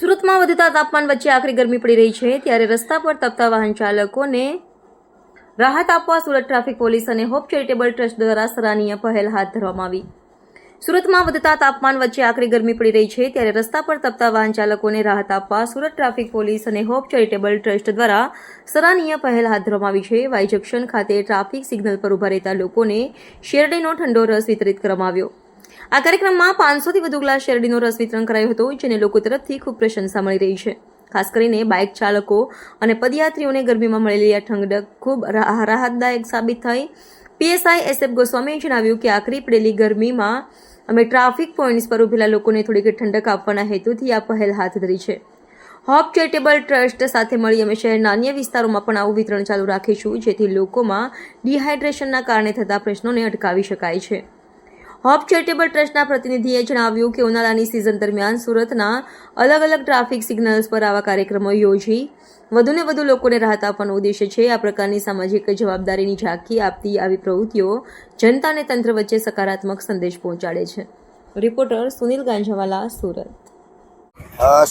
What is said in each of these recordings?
સુરતમાં વધતા તાપમાન વચ્ચે આકરી ગરમી પડી રહી છે, ત્યારે રસ્તા પર તપતા વાહન ચાલકોને રાહત આપવા સુરત ટ્રાફિક પોલીસ અને હોપ ચેરિટેબલ ટ્રસ્ટ દ્વારા સરાહનીય પહેલ હાથ ધરવામાં આવી। સુરતમાં વધતા તાપમાન વચ્ચે આકરી ગરમી પડી રહી છે, ત્યારે રસ્તા પર તપતા વાહન ચાલકોને રાહત આપવા સુરત ટ્રાફિક પોલીસ અને હોપ ચેરિટેબલ ટ્રસ્ટ દ્વારા સરાહનીય પહેલ હાથ ધરવામાં આવી છે। વાય જંકશન ખાતે ટ્રાફિક સિગ્નલ પર ઉભા રહેતા લોકોને શેરડીનો ઠંડો રસ વિતરિત કરવામાં આવ્યો। આ કાર્યક્રમમાં 500 થી વધુ ગ્લાસ શેરડીનો રસ વિતરણ કરાયો હતો, જેને લોકો તરફથી ખૂબ પ્રશંસા મળી રહી છે। ખાસ કરીને બાઇક ચાલકો અને પદયાત્રીઓને ગરમીમાં મળેલી આ ઠંડક ખૂબ રાહતદાયક સાબિત થઈ। પીએસઆઈ એસએફ ગોસ્વામીએ જણાવ્યું કે આકરી પડેલી ગરમીમાં અમે ટ્રાફિક પોઈન્ટ્સ પર ઉભેલા લોકોને થોડીક ઠંડક આપવાના હેતુથી આ પહેલ હાથ ધરી છે। હોપ ચેરિટેબલ ટ્રસ્ટ સાથે મળી અમે શહેરના અન્ય વિસ્તારોમાં પણ આવું વિતરણ ચાલુ રાખીશું, જેથી લોકોમાં ડિહાઇડ્રેશનના કારણે થતા પ્રશ્નોને અટકાવી શકાય છે। હોપ ચેરિટેબલ ટ્રસ્ટના પ્રતિનિધિએ જણાવ્યું કે ઉનાળાની સિઝન દરમિયાન સુરતના અલગ અલગ ટ્રાફિક સિગ્નલ્સ પર આવા કાર્યક્રમો યોજી વધુને વધુ લોકોને રાહત આપવાનો ઉદ્દેશ્ય છે। આ પ્રકારની સામાજિક જવાબદારીની ઝાંખી આપતી આવી પ્રવૃત્તિઓ જનતા અને તંત્ર વચ્ચે સકારાત્મક સંદેશ પહોંચાડે છે। રિપોર્ટર સુનિલ ગાંજાવાલા, સુરત।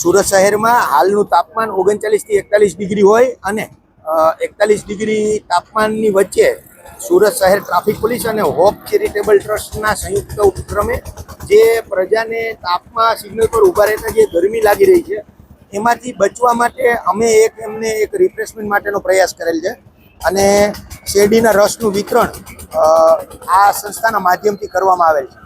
સુરત શહેરમાં હાલનું તાપમાન 39 થી 41 ડિગ્રી હોય અને 41 ડિગ્રી તાપમાનની વચ્ચે સુરત શહેર ટ્રાફિક પોલીસ અને હોપ ચેરિટેબલ ટ્રસ્ટના સંયુક્ત ઉપક્રમે જે પ્રજાને તાપમાં સિગ્નલ પર ઊભા રહેતા જે ગરમી લાગી રહી છે એમાંથી બચવા માટે અમે એમને એક રિફ્રેશમેન્ટ માટેનો પ્રયાસ કરેલ છે અને શેરડીના રસનું વિતરણ આ સંસ્થાના માધ્યમથી કરવામાં આવેલ છે।